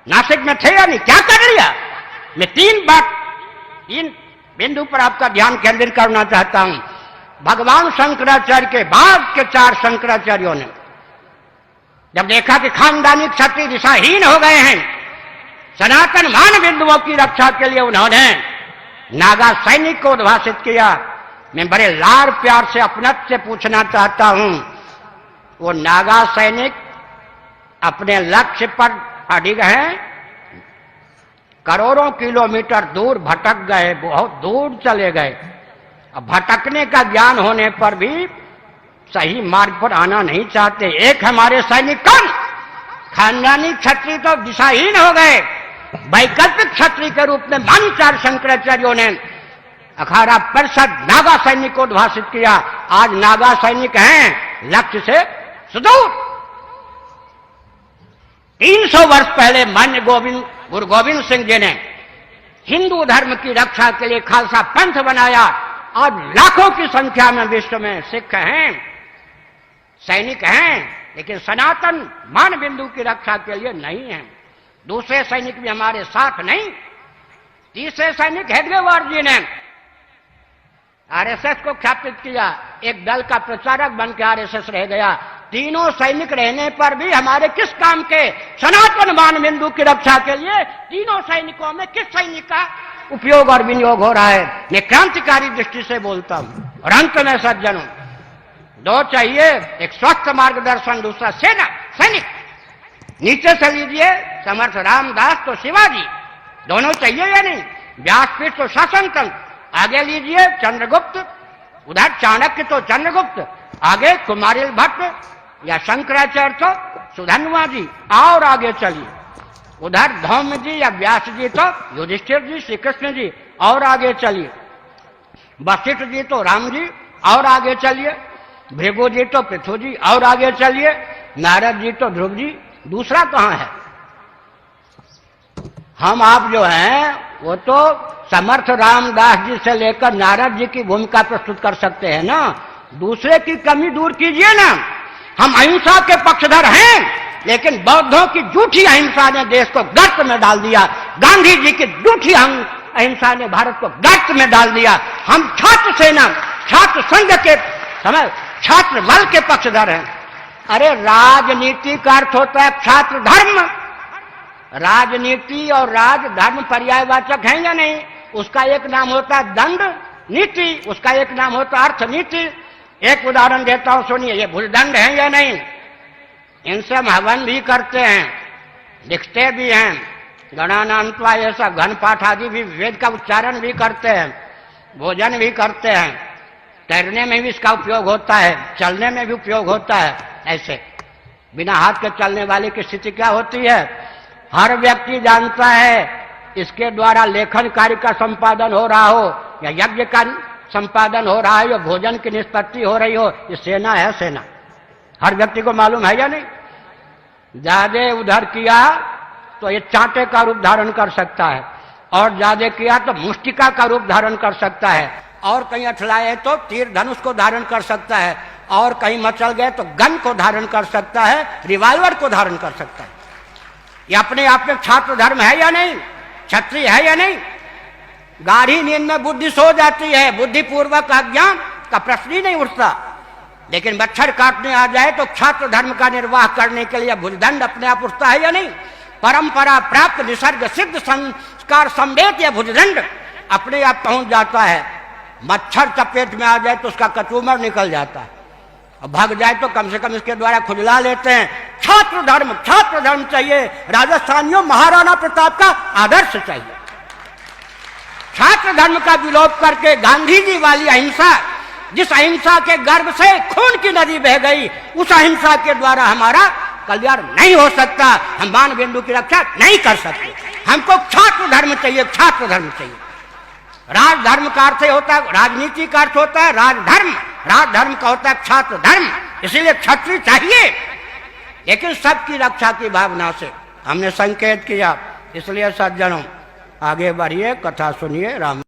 नासिक में थे या नहीं, क्या कर लिया? मैं तीन बिंदु पर आपका ध्यान केंद्रित करना चाहता हूं। भगवान शंकराचार्य के बाद के 4 शंकराचार्यों ने जब देखा कि खानदानी क्षत्रिय दिशाहीन हो गए हैं, सनातन मान बिंदुओं की रक्षा के लिए उन्होंने नागा सैनिक को उद्भाषित किया। मैं बड़े लाड़ प्यार से अपनत्व से पूछना चाहता हूं, वो नागा सैनिक अपने लक्ष्य पर अडिग हैं, करोड़ों किलोमीटर दूर भटक गए, बहुत दूर चले गए। अब भटकने का ज्ञान होने पर भी सही मार्ग पर आना नहीं चाहते। एक हमारे सैनिक कौन, खानदानी क्षत्रिय तो दिशाहीन हो गए, वैकल्पिक क्षत्रिय के रूप में मान 4 शंकराचार्यों ने अखाड़ा परिषद नागा सैनिक को उद्भाषित किया। आज नागा सैनिक हैं लक्ष्य से सुदूर। 300 वर्ष पहले मान्य गुरु गोविंद सिंह जी ने हिंदू धर्म की रक्षा के लिए खालसा पंथ बनाया। आज लाखों की संख्या में विश्व में सिख हैं, सैनिक हैं, लेकिन सनातन मान बिंदु की रक्षा के लिए नहीं है। दूसरे सैनिक भी हमारे साथ नहीं। तीसरे सैनिक हेडगेवार जी ने आरएसएस को स्थापित किया, एक दल का प्रचारक बनकर आरएसएस रह गया। तीनों सैनिक रहने पर भी हमारे किस काम के, सनातन मान बिंदु की रक्षा के लिए तीनों सैनिकों में किस सैनिक का उपयोग और विनियोग हो रहा है? मैं क्रांतिकारी दृष्टि से बोलता हूं। और अंत में सज्जनों, 2 चाहिए, एक स्वस्थ मार्गदर्शन, दूसरा सेना सैनिक। नीचे से लीजिए समर्थ रामदास तो शिवाजी, दोनों चाहिए या नहीं? व्यासपीठ तो शासन तंत्र, आगे लीजिए चंद्रगुप्त, उधर चाणक्य तो चंद्रगुप्त, आगे कुमारिल भट्ट या शंकराचार्य तो सुधन्वा जी, और आगे चलिए उधर धौम्य जी या व्यास जी तो युधिष्ठिर जी, श्री कृष्ण जी, और आगे चलिए वशिष्ठ जी तो राम जी, और आगे चलिए भृगु जी तो पृथु जी, और आगे चलिए नारद जी तो ध्रुव जी। दूसरा कहां है? हम आप जो हैं वो तो समर्थ रामदास जी से लेकर नारद जी की भूमिका प्रस्तुत कर सकते हैं ना, दूसरे की कमी दूर कीजिए ना। हम अहिंसा के पक्षधर हैं, लेकिन बौद्धों की झूठी अहिंसा ने देश को गर्त में डाल दिया, गांधी जी की झूठी अहिंसा ने भारत को गर्त में डाल दिया। हम छात्र सेना, छात्र संघ के समय छात्र बल के पक्षधर हैं। अरे राजनीति का अर्थ होता है छात्र धर्म। राजनीति और राजधर्म पर्यायवाचक हैं या नहीं? उसका एक नाम होता है दंड नीति, उसका एक नाम होता है अर्थनीति। एक उदाहरण देता हूं, सुनिए, ये भूलदंड है या नहीं? इनसे हम हवन भी करते हैं, लिखते भी हैं, गणानान्त्वा ऐसा घन पाठ आदि भी, वेद का उच्चारण भी करते हैं, भोजन भी करते हैं, तैरने में भी इसका उपयोग होता है, चलने में भी उपयोग होता है। ऐसे बिना हाथ के चलने वाले की स्थिति क्या होती है? हर व्यक्ति जानता है इसके द्वारा लेखन कार्य का संपादन हो रहा हो या यज्ञ का संपादन हो रहा है या भोजन की निष्पत्ति हो रही हो, ये सेना है। सेना हर व्यक्ति को मालूम है या नहीं? ज्यादा उधर किया तो ये चांटे का रूप धारण कर सकता है, और ज्यादा किया तो मुष्टिका का रूप धारण कर सकता है, और कहीं अठलाए तो तीर धनुष को धारण कर सकता है, और कहीं मचल गए तो गन को धारण कर सकता है, रिवॉल्वर को धारण कर सकता है। ये अपने आप में छात्र धर्म है या नहीं? क्षत्रिय है या नहीं? गाढ़ी नींद में बुद्धि सो जाती है, बुद्धिपूर्वक अज्ञान का प्रश्न ही नहीं उठता, लेकिन मच्छर काटने आ जाए तो छात्र धर्म का निर्वाह करने के लिए भुजदंड अपने आप उठता है या नहीं? परंपरा प्राप्त निसर्ग सिद्ध संस्कार संवेद या भुजदंड अपने आप पहुंच जाता है। मच्छर चपेट में आ जाए तो उसका कचूमर निकल जाता है, और भाग जाए तो कम से कम इसके द्वारा खुजला लेते हैं। छात्र धर्म चाहिए। राजस्थानियों, महाराणा प्रताप का आदर्श चाहिए। छात्र धर्म का विलोप करके गांधी जी वाली अहिंसा, जिस अहिंसा के गर्भ से खून की नदी बह गई, उस अहिंसा के द्वारा हमारा कल्याण नहीं हो सकता। हम मान बिंदु की रक्षा नहीं कर सकते। हमको छात्र धर्म चाहिए, छात्र धर्म चाहिए। राजधर्म का अर्थ होता है, राजनीति का अर्थ होता है राजधर्म, राजधर्म का होता है छात्र धर्म। इसीलिए क्षत्रिय चाहिए, लेकिन सबकी रक्षा की भावना से हमने संकेत किया। इसलिए सज्जनों, आगे बढ़िए, कथा सुनिए। राम